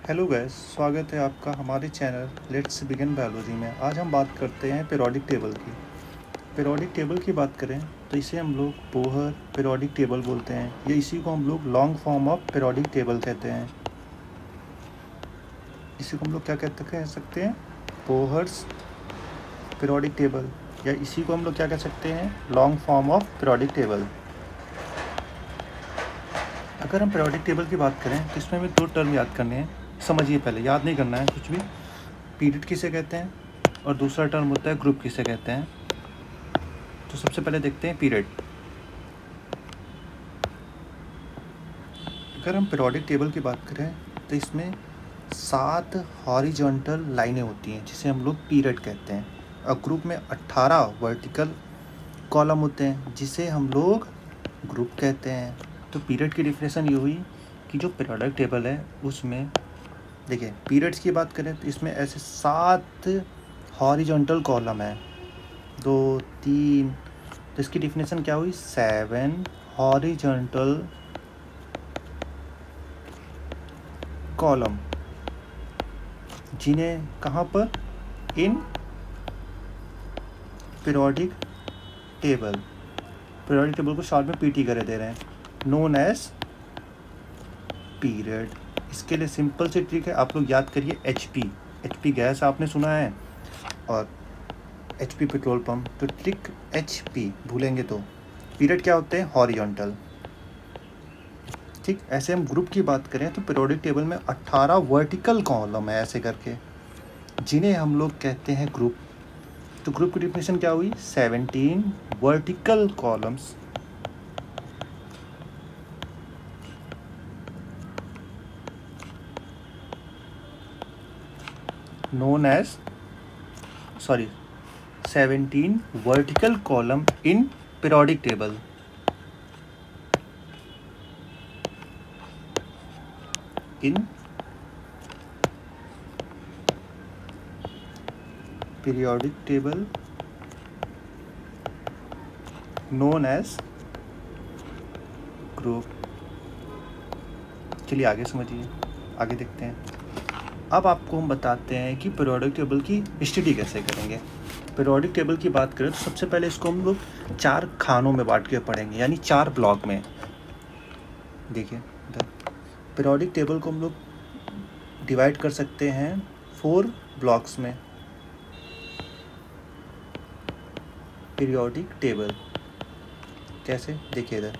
Hello guys, स्वागत है आपका हमारे चैनल लेट्स बिगिन बायोलॉजी में। आज हम बात करते हैं पीरियोडिक टेबल की। पीरियोडिक टेबल की बात करें तो इसे हम लोग बोहर पीरियोडिक टेबल बोलते हैं, या इसी को हम लोग long form of periodic table कहते हैं। इसी को हम लोग क्या कह सकते हैं, बोहर्स पीरियोडिक टेबल, या इसी को हम लोग क्या कह सकते हैं, long form of periodic table. अगर हम पीरियोडिक टेबल की बात करें तो इसमें हमें दो टर्म याद करने हैं। समझिए, पहले याद नहीं करना है कुछ भी। पीरियड किसे कहते हैं और दूसरा टर्म होता है ग्रुप किसे कहते हैं। तो सबसे पहले देखते हैं पीरियड। अगर हम पीरियोडिक टेबल की बात करें तो इसमें 7 हॉरिजॉन्टल लाइनें होती हैं जिसे हम लोग पीरियड कहते हैं, और ग्रुप में 18 वर्टिकल कॉलम होते हैं जिसे हम लोग ग्रुप कहते हैं। तो पीरियड की डिफिनेशन ये हुई कि जो पीरियोडिक टेबल है उसमें देखिए, पीरियड्स की बात करें तो इसमें ऐसे 7 हॉरिजॉन्टल कॉलम है, 2 3। तो इसकी डिफिनेशन क्या हुई, 7 हॉरिजॉन्टल कॉलम, जिन्हें कहाँ पर, in periodic table. Periodic table को शॉर्ट में पीटी करे दे रहे हैं, नोन एज पीरियड। इसके लिए सिंपल सी ट्रिक है, आप लोग याद करिए। एचपी गैस आपने सुना है, और एचपी पेट्रोल पंप। तो ट्रिक एचपी भूलेंगे तो पीरियड क्या होते हैं, हॉरिजॉन्टल। ठीक, ऐसे हम ग्रुप की बात करें तो पीरियोडिक टेबल में 18 वर्टिकल कॉलम है ऐसे करके, जिन्हें हम लोग कहते हैं ग्रुप। तो ग्रुप की डिफिनेशन क्या हुई, 17 vertical columns known as 17 vertical column in periodic table. In periodic table known as group। चलिए आगे समझिए, आगे देखते हैं। अब आपको हम बताते हैं कि पीरियोडिक टेबल की स्टडी कैसे करेंगे। पीरियोडिक टेबल की बात करें तो सबसे पहले इसको हम लोग 4 खानों में बांट के पढ़ेंगे, यानी 4 ब्लॉक में। देखिए, पीरियोडिक टेबल को हम लोग डिवाइड कर सकते हैं 4 ब्लॉक्स में। पीरियोडिक टेबल कैसे, देखिए इधर,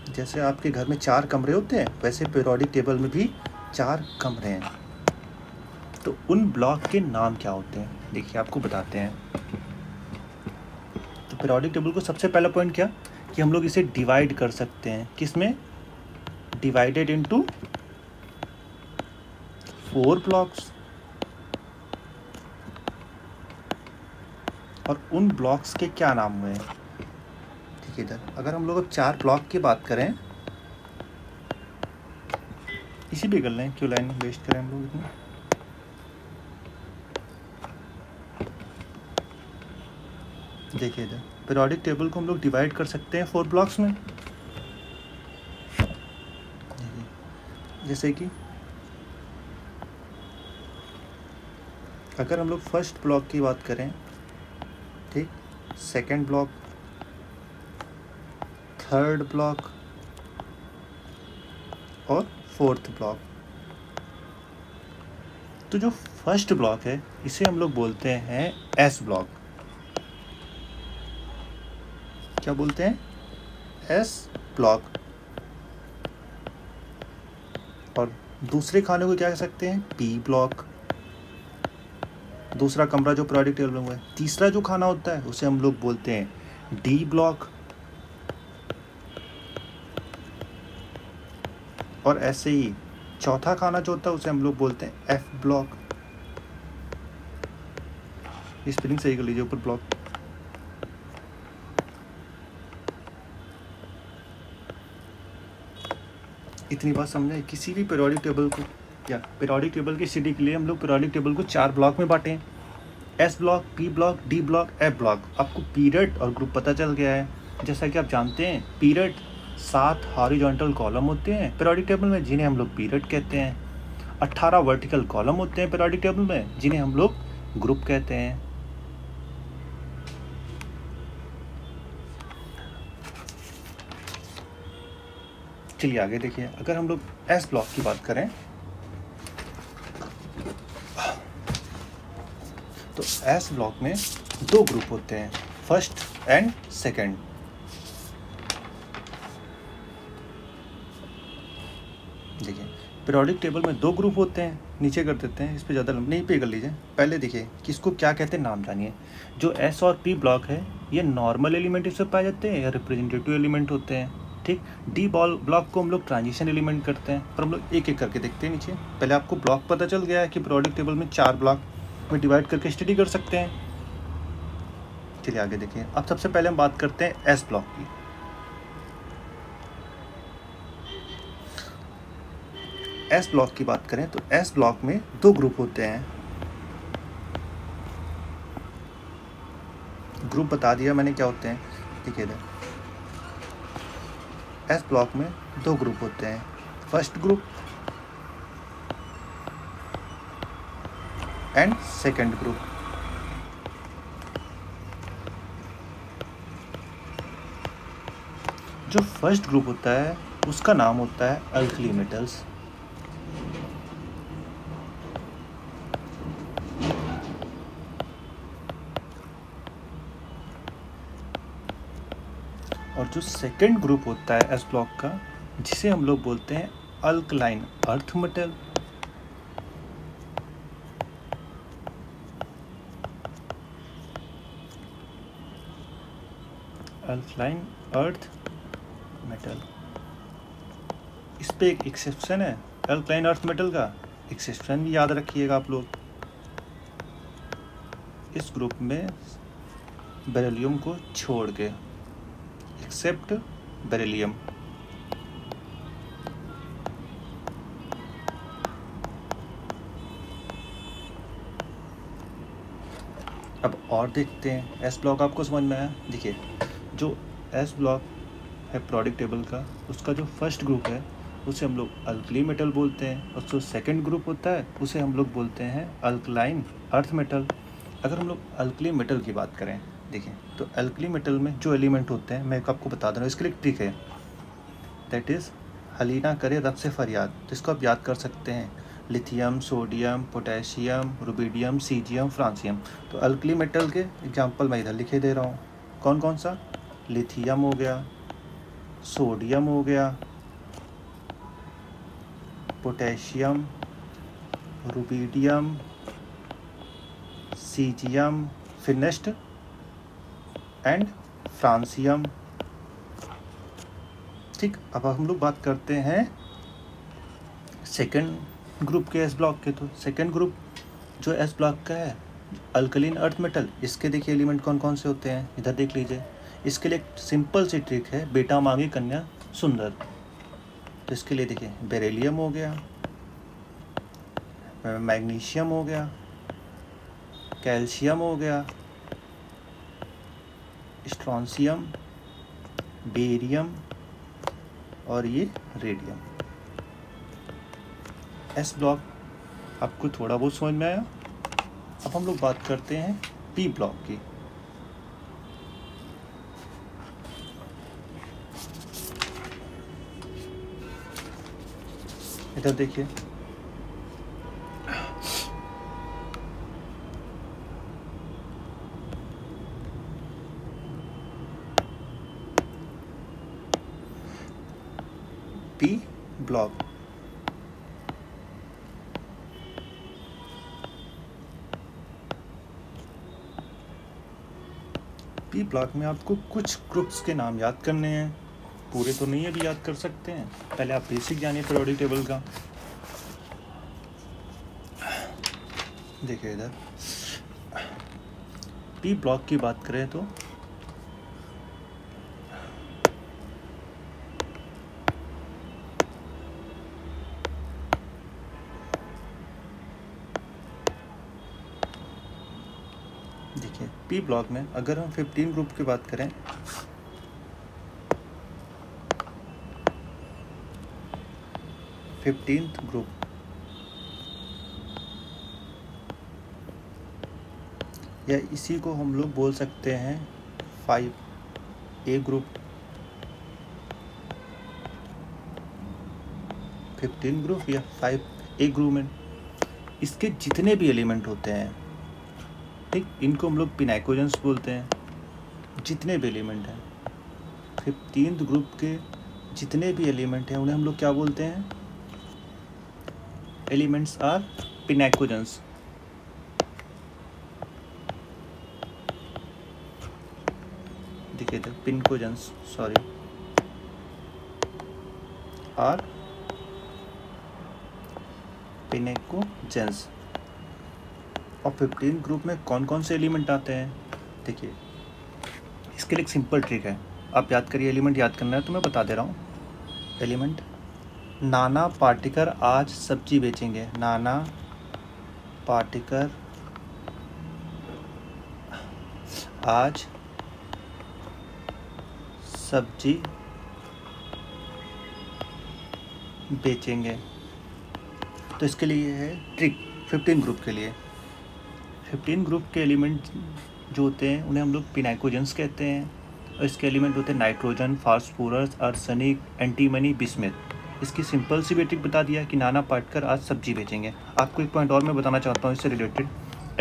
जैसे आपके घर में 4 कमरे होते हैं, वैसे पीरियोडिक टेबल में भी 4 कमरे हैं। तो उन ब्लॉक के नाम क्या होते हैं, देखिए आपको बताते हैं। तो पीरियोडिक टेबल को सबसे पहला पॉइंट क्या कि हम लोग इसे डिवाइड कर सकते हैं, किसमें, डिवाइडेड इनटू 4 ब्लॉक्स। और उन ब्लॉक्स के क्या नाम हुए हैं, ठीक है। इधर अगर हम लोग अब 4 ब्लॉक की बात करें, इसी पे कर लें, क्यों लाइन वेस्ट करें हम लोग इतनी। देखिए इधर पीरियोडिक टेबल को हम लोग डिवाइड कर सकते हैं 4 ब्लॉक्स में। जैसे कि अगर हम लोग फर्स्ट ब्लॉक की बात करें, ठीक, सेकंड ब्लॉक, थर्ड ब्लॉक और फोर्थ ब्लॉक। तो जो फर्स्ट ब्लॉक है इसे हम लोग बोलते हैं एस ब्लॉक। क्या बोलते हैं, एस ब्लॉक। और दूसरे खाने को क्या कह सकते हैं, पी ब्लॉक। दूसरा कमरा जो पीरियोडिक टेबल में हुआ है। तीसरा जो खाना होता है उसे हम लोग बोलते हैं डी ब्लॉक। और ऐसे ही चौथा खाना जो होता है उसे हम लोग बोलते हैं एफ ब्लॉक। स्पेलिंग सही कर लीजिए ऊपर, ब्लॉक। इतनी बात समझे, किसी भी पीरियोडिक टेबल को, या पीरियोडिक टेबल की स्टडी के लिए हम लोग पीरियोडिक टेबल को 4 ब्लॉक में बांटें, S block, P block, D block, F block. आपको पीरियड और ग्रुप पता चल गया है। जैसा कि आप जानते हैं, पीरियड 7 हॉरिजॉन्टल कॉलम होते हैं पीरियोडिक टेबल में, जिन्हें हम लोग पीरियड कहते हैं। 18 वर्टिकल कॉलम होते हैं पीरियोडिक टेबल में, जिन्हें हम लोग ग्रुप कहते हैं। चलिए आगे देखिए, अगर हम लोग एस ब्लॉक की बात करें तो एस ब्लॉक में 2 ग्रुप होते हैं, फर्स्ट एंड सेकंड। देखिए पीरियोडिक टेबल में 2 ग्रुप होते हैं, नीचे कर देते हैं, इस पे ज़्यादा नहीं पे कर लीजिए। पहले देखिए किसको क्या कहते हैं, नाम जानिए। जो एस और पी ब्लॉक है ये नॉर्मल एलिमेंट इसमें पाए जाते हैं या रिप्रेजेंटेटिव एलिमेंट होते हैं, ठीक। डी ब्लॉक को हम लोग ट्रांजिशन एलिमेंट करते हैं, पर हम लोग एक एक करके देखते हैं नीचे। पहले आपको ब्लॉक पता चल गया है कि पीरियोडिक टेबल में 4 ब्लॉक में डिवाइड करके स्टडी कर सकते हैं। चलिए आगे देखिए, अब सबसे पहले हम बात करते हैं एस ब्लॉक की। एस ब्लॉक की बात करें तो एस ब्लॉक में 2 ग्रुप होते हैं। ग्रुप बता दिया मैंने क्या होते हैं, देखिए इधर एस ब्लॉक में 2 ग्रुप होते हैं, first group and second group. जो फर्स्ट ग्रुप होता है उसका नाम होता है अल्कली मेटल्स। और जो सेकंड ग्रुप होता है एस ब्लॉक का, जिसे हम लोग बोलते हैं alkaline earth metal. Alkaline earth metal. इस पे एक एक्सेप्शन है अल्कलाइन अर्थ मेटल का, एक्सेप्शन भी याद रखिएगा आप लोग। इस ग्रुप में बेरिलियम को छोड़ के, एक्सेप्ट बेरिलियम। अब और देखते हैं, एस ब्लॉक आपको समझ में आया। देखिए जो एस ब्लॉक है पीरियोडिक टेबल का, उसका जो फर्स्ट ग्रुप है उसे हम लोग अल्कली मेटल बोलते हैं, और जो सेकंड ग्रुप होता है उसे हम लोग बोलते हैं अल्कलाइन अर्थ मेटल। अगर हम लोग अल्कली मेटल की बात करें, देखिए तो अल्कली मेटल में जो एलिमेंट होते हैं मैं आपको बता दे रहा हूँ, इसके लिए ट्रिक है, दैट इज़ हलीना करे रब से फरियाद। तो इसको आप याद कर सकते हैं, lithium, sodium, potassium, rubidium, caesium, francium. तो अल्कली मेटल के एग्जांपल मैं इधर लिखे दे रहा हूँ, कौन कौन सा, लिथियम हो गया, सोडियम हो गया, पोटेशियम, रुबिडियम, सीजियम, फिर नेक्स्ट एंड फ्रांसियम, ठीक। अब हम लोग बात करते हैं सेकंड ग्रुप के एस ब्लॉक के। तो सेकंड ग्रुप जो एस ब्लॉक का है अल्कलीन अर्थ मेटल, इसके देखिए एलिमेंट कौन कौन से होते हैं, इधर देख लीजिए। इसके लिए एक सिंपल सी ट्रिक है, बेटा मांगी कन्या सुंदर। तो इसके लिए देखिए बेरिलियम हो गया, मैग्नीशियम हो गया, कैल्शियम हो गया, स्ट्रॉन्सियम, बेरियम और ये रेडियम। एस ब्लॉक आपको थोड़ा बहुत समझ में आया। अब हम लोग बात करते हैं पी ब्लॉक की। इधर देखिए पी ब्लॉक, पी ब्लॉक में आपको कुछ ग्रुप्स के नाम याद करने हैं, पूरे तो नहीं अभी याद कर सकते हैं, पहले आप बेसिक जानिए पीरियोडिक टेबल का। देखिए इधर पी ब्लॉक की बात करें तो देखिए पी ब्लॉक में अगर हम 15 ग्रुप की बात करें 15th ग्रुप, या इसी को हम लोग बोल सकते हैं 5A ग्रुप। 15 ग्रुप या 5A ग्रुप में इसके जितने भी एलिमेंट होते हैं, ठीक, इनको हम लोग पिनाइकोजेंस बोलते हैं। जितने भी एलिमेंट हैं 15th ग्रुप के जितने भी एलिमेंट हैं उन्हें हम लोग क्या बोलते हैं? Elements are pnictogens. देखिए इधर पिनकोजेंस, सॉरी, आर पिनेकोजेंस। और 15 ग्रुप में कौन कौन से एलिमेंट आते हैं? देखिए इसके लिए एक सिंपल ट्रिक है, आप याद करिए। एलिमेंट याद करना है तो मैं बता दे रहा हूँ। एलिमेंट, नाना पाटेकर आज सब्जी बेचेंगे। नाना पाटेकर आज सब्जी बेचेंगे। तो इसके लिए है ट्रिक 15 ग्रुप के लिए। 15 ग्रुप के एलिमेंट जो होते हैं उन्हें हम लोग पिनाइकोजेंस कहते हैं, और इसके एलिमेंट होते हैं nitrogen, phosphorus, arsenic, antimony, bismuth. इसकी सिंपल सी ट्रिक बता दिया कि नाना पाटेकर आज सब्जी बेचेंगे। आपको एक पॉइंट और मैं बताना चाहता हूँ इससे रिलेटेड,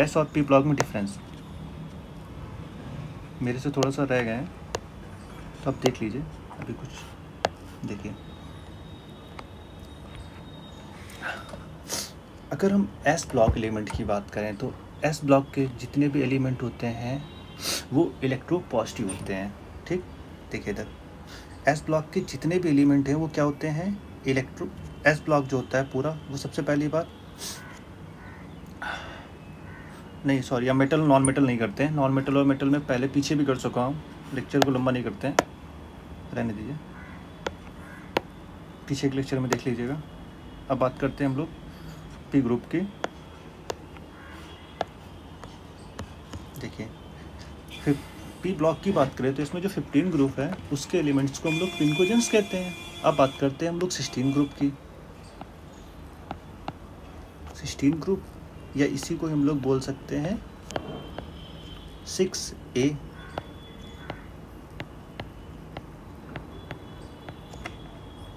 एस और पी ब्लॉक में डिफरेंस मेरे से थोड़ा सा रह गए हैं, तो आप देख लीजिए। अभी कुछ देखिए, अगर हम एस ब्लॉक एलिमेंट की बात करें तो एस ब्लॉक के जितने भी एलिमेंट होते हैं वो इलेक्ट्रोपॉजिटिव होते हैं। ठीक, देखिए इधर एस ब्लॉक के जितने भी एलिमेंट हैं वो क्या होते हैं? इलेक्ट्रो। एस ब्लॉक जो होता है पूरा, वो सबसे पहली बात, नहीं सॉरी, हम मेटल नॉन मेटल नहीं करते हैं। नॉन मेटल और मेटल में पहले पीछे भी कर चुका हूँ, लेक्चर को लंबा नहीं करते हैं, रहने दीजिए, पीछे के लेक्चर में देख लीजिएगा। अब बात करते हैं हम लोग पी ग्रुप की। देखिए फिर पी ब्लॉक की बात करें तो इसमें जो 15 ग्रुप है उसके एलिमेंट्स को हम लोग पिनकोजेंस कहते हैं। अब बात करते हैं हम लोग 16 ग्रुप की। 16 ग्रुप या इसी को हम लोग बोल सकते हैं 6A।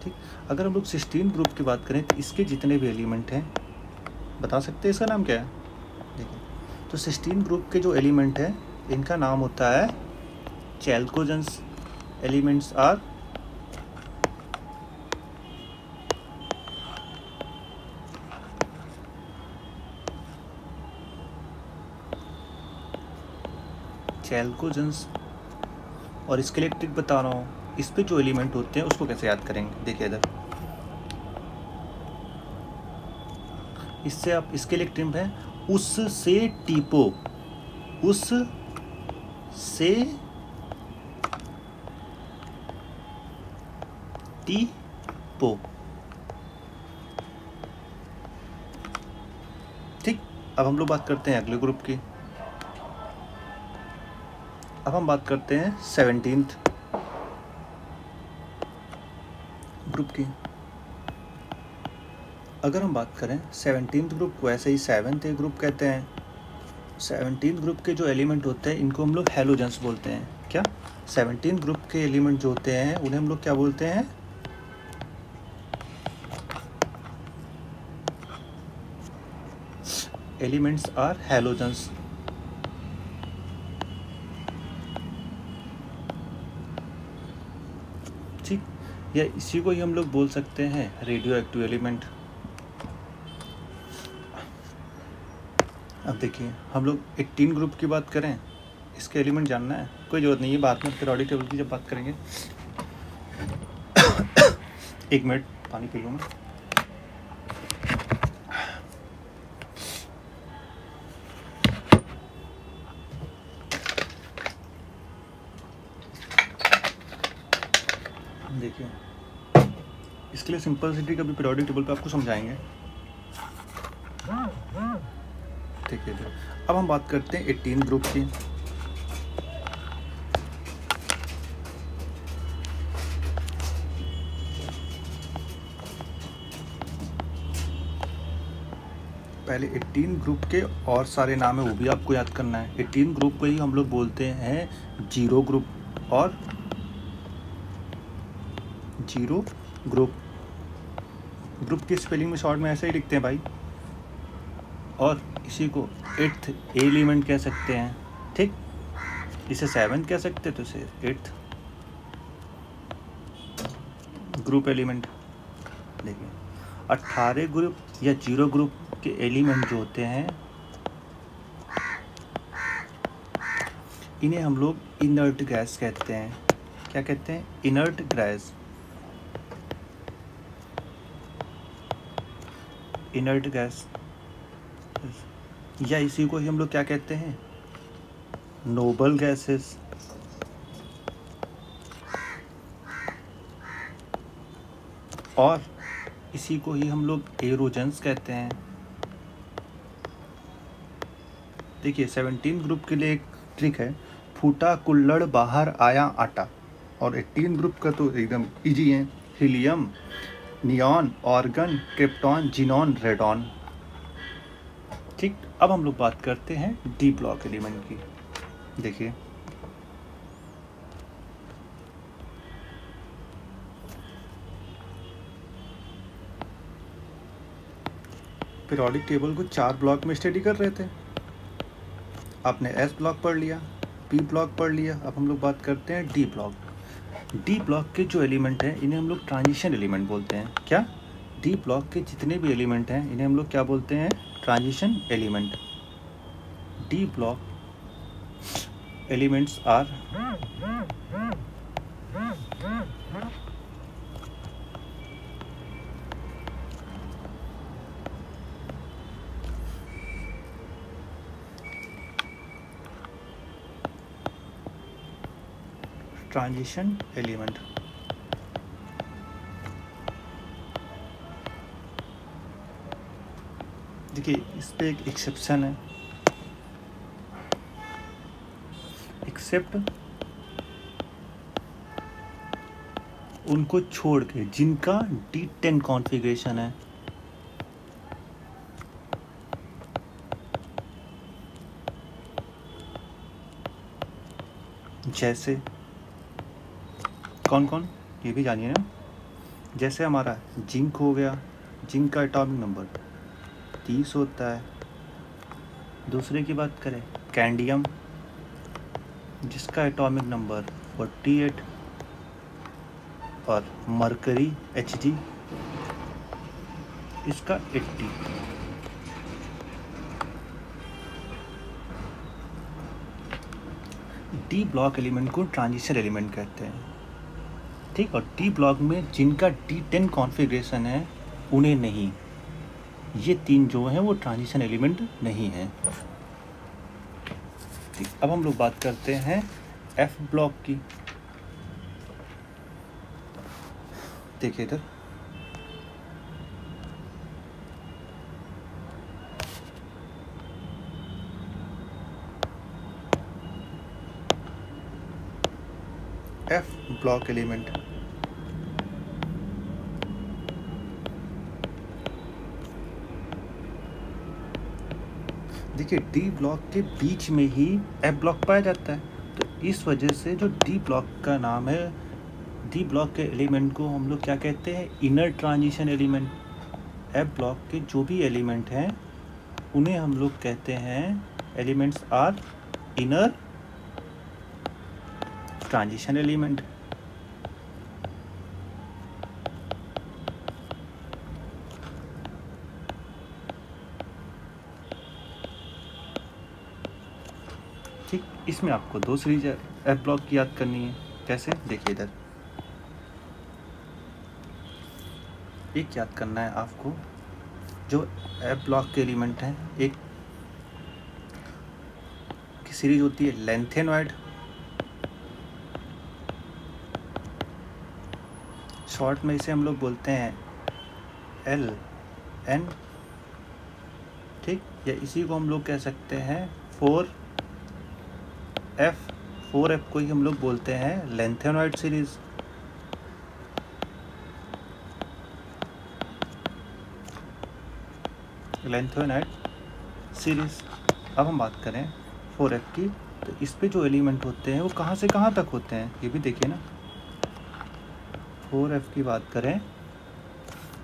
ठीक, अगर हम लोग 16 ग्रुप की बात करें तो इसके जितने भी एलिमेंट हैं, बता सकते हैं इसका नाम क्या है? देखिए, तो 16 ग्रुप के जो एलिमेंट हैं इनका नाम होता है चैल्कोजेंस। Elements are चैल्कोजेंस। और इसके लिए ट्रिक बता रहा हूँ, इस पे जो एलिमेंट होते हैं उसको कैसे याद करेंगे। देखिए इधर, इससे आप, इसके लिए ट्रिक है उससे टीपो, उस से टीपो। ठीक, अब हम लोग बात करते हैं अगले ग्रुप की। अब हम बात करते हैं 17th ग्रुप की। अगर हम बात करें 17th ग्रुप को, ऐसे ही 7th ग्रुप कहते हैं। 17th ग्रुप के जो एलिमेंट होते हैं इनको हम लोग हैलोजेंस बोलते हैं। क्या? 17th ग्रुप के एलिमेंट जो होते हैं उन्हें हम लोग क्या बोलते हैं? Elements are halogens. ठीक, या इसी को ही हम लोग बोल सकते हैं रेडियो एक्टिव एलिमेंट। अब देखिए, हम लोग 18 ग्रुप की बात करें, इसके एलिमेंट जानना है, कोई ज़रूरत नहीं है, बाद में पीरियोडिक टेबल की जब बात करेंगे। एक मिनट पानी पी लूँ मैं। देखिए, इसके लिए सिंपल सी ट्रिक अभी पीरियोडिक टेबल पे आपको समझाएंगे। ठीक है, अब हम बात करते हैं 18 ग्रुप की। पहले 18 ग्रुप के और सारे नाम है वो भी आपको याद करना है। 18 ग्रुप को ही हम लोग बोलते हैं जीरो ग्रुप और जीरो ग्रुप। ग्रुप की स्पेलिंग में शॉर्ट में ऐसे ही लिखते हैं भाई। और इसी को 8th एलिमेंट कह सकते हैं, ठीक। इसे 7 कह सकते हैं तो इसे 8th ग्रुप एलिमेंट। देखिए 18 ग्रुप या जीरो ग्रुप के एलिमेंट जो होते हैं इन्हें हम लोग इनर्ट गैस कहते हैं। क्या कहते हैं? Inert gas. इनर्ट गैस या इसी को ही हम लोग क्या कहते हैं? Noble gases. और इसी को ही हम लोग एरोजेंस कहते हैं। देखिए 17 ग्रुप के लिए एक ट्रिक है, फूटा कुल्हड़ बाहर आया आटा। और 18 ग्रुप का तो एकदम इजी है, helium, neon, organ, krypton, xenon, radon. ठीक, अब हम लोग बात करते हैं डी ब्लॉक एलिमेंट की। देखिए पीरियोडिक टेबल को 4 ब्लॉक में स्टडी कर रहे थे। आपने एस ब्लॉक पढ़ लिया, पी ब्लॉक पढ़ लिया। अब हम लोग बात करते हैं डी ब्लॉक। डी ब्लॉक के जो एलिमेंट हैं इन्हें हम लोग ट्रांजिशन एलिमेंट बोलते हैं। क्या? डी ब्लॉक के जितने भी एलिमेंट हैं इन्हें हम लोग क्या बोलते हैं? Transition element. D block elements are transition element. देखिए इस पे एक एक्सेप्शन है, एक्सेप्ट उनको छोड़ के जिनका D10 कॉन्फ़िगरेशन है। जैसे कौन कौन, ये भी जानिए ना। जैसे हमारा जिंक हो गया, जिंक का एटॉमिक नंबर 30 होता है। दूसरे की बात करें कैंडियम, जिसका एटॉमिक नंबर 48 और मरकरी Hg इसका 80। डी ब्लॉक एलिमेंट को ट्रांजिशन एलिमेंट कहते हैं, ठीक। और डी ब्लॉक में जिनका D10 कॉन्फ़िगरेशन है उन्हें नहीं, ये 3 जो हैं वो ट्रांजिशन एलिमेंट नहीं हैं, ठीक। अब हम लोग बात करते हैं एफ ब्लॉक की। देखिए इधर एफ ब्लॉक एलिमेंट। देखिए डी ब्लॉक के बीच में ही एफ ब्लॉक पाया जाता है, तो इस वजह से जो डी ब्लॉक का नाम है, डी ब्लॉक के एलिमेंट को हम लोग क्या कहते हैं? Inner transition element. F block के जो भी एलिमेंट हैं उन्हें हम लोग कहते हैं elements are inner transition element. ठीक, इसमें आपको 2 सीरीज एफ ब्लॉक की याद करनी है। कैसे? देखिए इधर एक याद करना है आपको, जो एफ ब्लॉक के एलिमेंट हैं, एक की सीरीज होती है लेंथेनॉइड, शॉर्ट में इसे हम लोग बोलते हैं LN, ठीक। या इसी को हम लोग कह सकते हैं 4F को ही हम लोग बोलते हैं लेंथेनॉइड सीरीज। Lanthanoid series. अब हम बात करें 4F की, तो इस पे जो एलिमेंट होते हैं वो कहाँ से कहाँ तक होते हैं ये भी देखिए ना। 4F की बात करें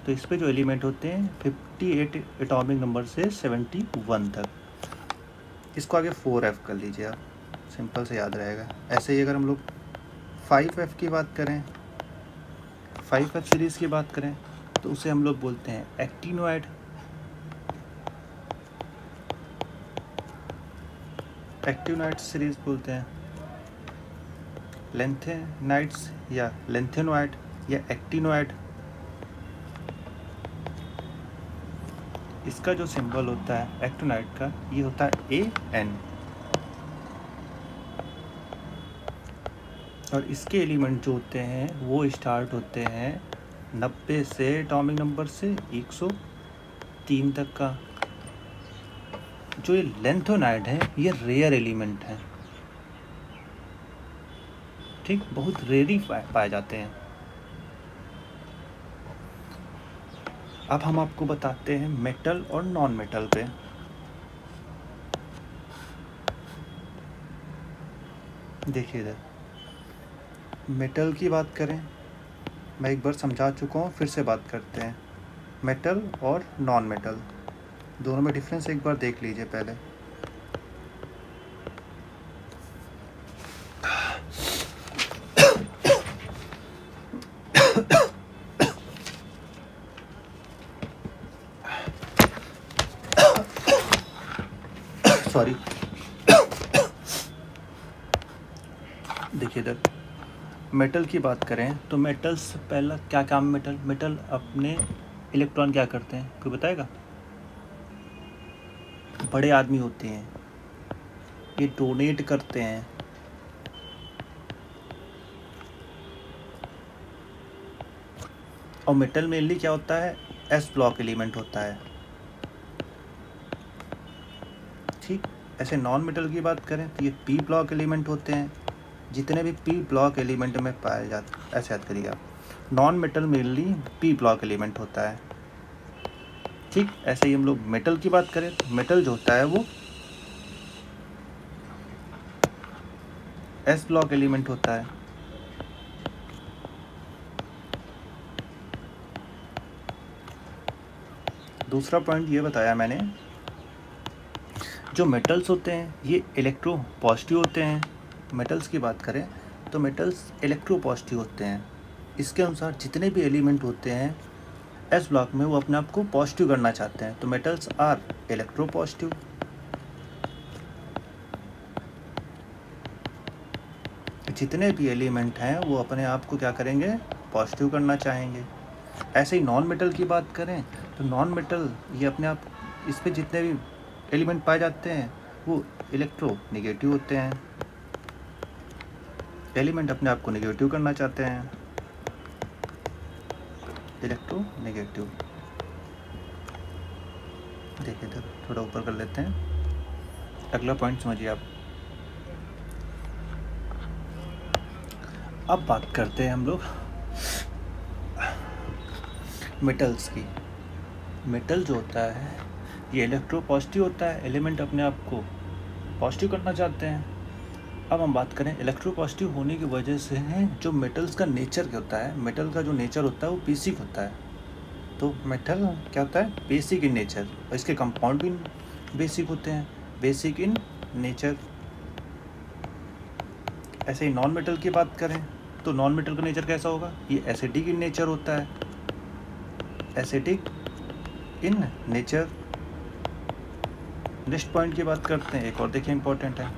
तो इस पे जो एलिमेंट होते हैं 58 एटॉमिक नंबर से 71 तक। इसको आगे 4F कर लीजिए आप, सिंपल से याद रहेगा। ऐसे ही अगर हम लोग 5F की बात करें, 5F सीरीज़ की बात करें तो उसे हम लोग बोलते हैं एक्टिनोइड। एक्टिनोइड सीरीज बोलते हैं। लेंथेनाइड्स या लेंथेनोइड या एक्टिनोइड, इसका जो सिंबल होता है एक्टिनोइड का ये होता है AN, और इसके एलिमेंट जो होते हैं वो स्टार्ट होते हैं 90 से एटॉमिक नंबर से 103 तक का। जो ये लेंथेनाइड है ये रेयर एलिमेंट है, ठीक, बहुत रेयरली पाए जाते हैं। अब हम आपको बताते हैं मेटल और नॉन मेटल पे। देखिए इधर मेटल की बात करें, मैं एक बार समझा चुका हूँ, फिर से बात करते हैं। मेटल और नॉन मेटल दोनों में डिफरेंस एक बार देख लीजिए पहले। सॉरी, देखिए इधर मेटल की बात करें तो मेटल्स पहला क्या काम, मेटल अपने इलेक्ट्रॉन क्या करते हैं, कोई बताएगा? बड़े आदमी होते हैं ये डोनेट करते हैं। और मेटल मेनली क्या होता है, S ब्लॉक एलिमेंट होता है, ठीक। ऐसे नॉन मेटल की बात करें तो ये P ब्लॉक एलिमेंट होते हैं। जितने भी P ब्लॉक एलिमेंट में पाए जाते, ऐसे याद करिए आप, non metal mainly P block element होता है, ठीक। ऐसे ही हम लोग मेटल की बात करें तो मेटल जो होता है वो S ब्लॉक एलिमेंट होता है। दूसरा पॉइंट ये बताया मैंने, जो मेटल्स होते हैं ये इलेक्ट्रो पॉजिटिव होते हैं। मेटल्स की बात करें तो मेटल्स इलेक्ट्रो पॉजिटिव होते हैं। इसके अनुसार जितने भी एलिमेंट होते हैं S ब्लॉक में वो अपने आप को पॉजिटिव करना चाहते हैं, तो मेटल्स आर इलेक्ट्रो पॉजिटिव। जितने भी एलिमेंट हैं वो अपने आप को क्या करेंगे, पॉजिटिव करना चाहेंगे। ऐसे ही नॉन मेटल की बात करें तो नॉन मेटल ये अपने आप, इस पे जितने भी एलिमेंट पाए जाते हैं वो इलेक्ट्रो नेगेटिव होते हैं। एलिमेंट अपने आप को नेगेटिव करना चाहते हैं, इलेक्ट्रो नेगेटिव। देखिए इधर थोड़ा ऊपर कर लेते हैं, अगला पॉइंट समझिए आप। अब बात करते हैं हम लोग मेटल्स की। मेटल जो होता है ये इलेक्ट्रो पॉजिटिव होता है, एलिमेंट अपने आप को पॉजिटिव करना चाहते हैं। अब हम बात करें इलेक्ट्रो पॉजिटिव होने की वजह से है जो मेटल्स का नेचर क्या होता है, मेटल का जो नेचर होता है वो बेसिक होता है। तो मेटल क्या होता है, बेसिक इन नेचर, और इसके कंपाउंड भी बेसिक होते हैं, बेसिक इन नेचर। ऐसे ही नॉन मेटल की बात करें तो नॉन मेटल का नेचर कैसा होगा, ये एसिडिक इन नेचर होता है, acidic in nature. Next point की बात करते हैं, एक और देखिए इंपॉर्टेंट है।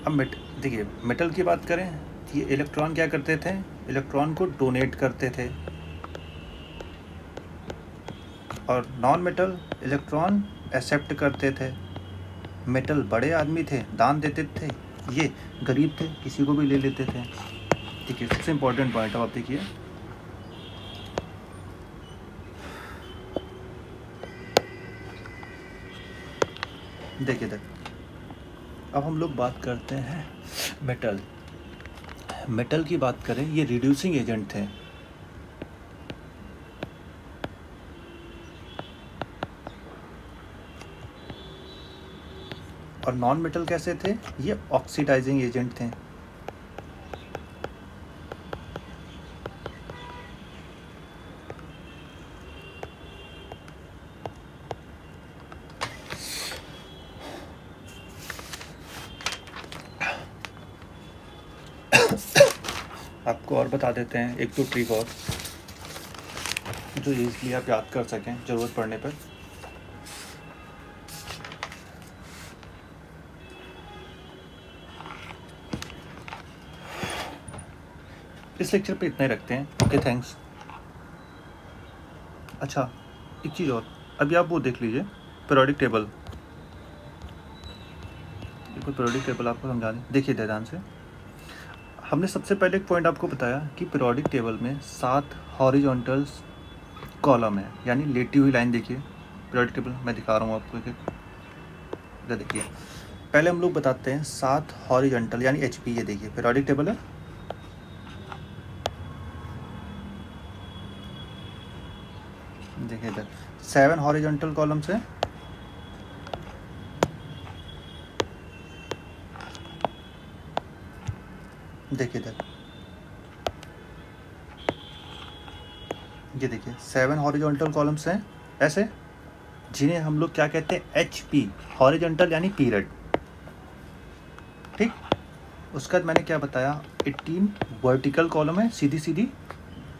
अब देखिए मेटल की बात करें तो ये इलेक्ट्रॉन क्या करते थे, इलेक्ट्रॉन को डोनेट करते थे, और नॉन मेटल इलेक्ट्रॉन एक्सेप्ट करते थे। मेटल बड़े आदमी थे, दान देते थे, ये गरीब थे, किसी को भी ले लेते थे। देखिए सबसे इम्पोर्टेंट पॉइंट है, आप देखिए देखिए अब हम लोग बात करते हैं मेटल। मेटल की बात करें ये रिड्यूसिंग एजेंट थे। और नॉन मेटल कैसे थे? ये ऑक्सीडाइजिंग एजेंट थे। आपको और बता देते हैं एक दो ट्रिक और, जो इजीली आप याद कर सकें ज़रूरत पड़ने पर। इस लेक्चर पे इतना ही रखते हैं। Okay, thanks. अच्छा, एक चीज़ और, अभी आप वो देख लीजिए पीरियोडिक टेबल। देखो पीरियोडिक टेबल आपको समझा दें, देखिए ध्यान से। हमने सबसे पहले एक पॉइंट आपको बताया कि पीरियोडिक टेबल में 7 हॉरिजॉन्टल कॉलम है, यानी लेटी हुई लाइन। देखिए पीरियोडिक टेबल मैं दिखा रहा हूँ आपको एक इधर देखिए। पहले हम लोग बताते हैं 7 हॉरिजॉन्टल यानी HP। ये देखिए पीरियोडिक टेबल है, देखिए इधर 7 हॉरिजॉन्टल कॉलम्स है, देखिए इधर, ये देखिए 7 हॉरिजॉन्टल कॉलम्स हैं ऐसे, जिन्हें हम लोग क्या कहते हैं? HP, हॉरिजॉन्टल यानी पीरियड। ठीक, उसके बाद मैंने क्या बताया? 18 वर्टिकल कॉलम है सीधी सीधी,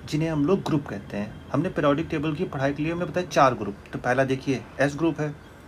जिन्हें हम लोग ग्रुप कहते हैं। हमने पीरियोडिक टेबल की पढ़ाई के लिए हमने बताया 4 ग्रुप। तो पहला देखिए S ग्रुप है,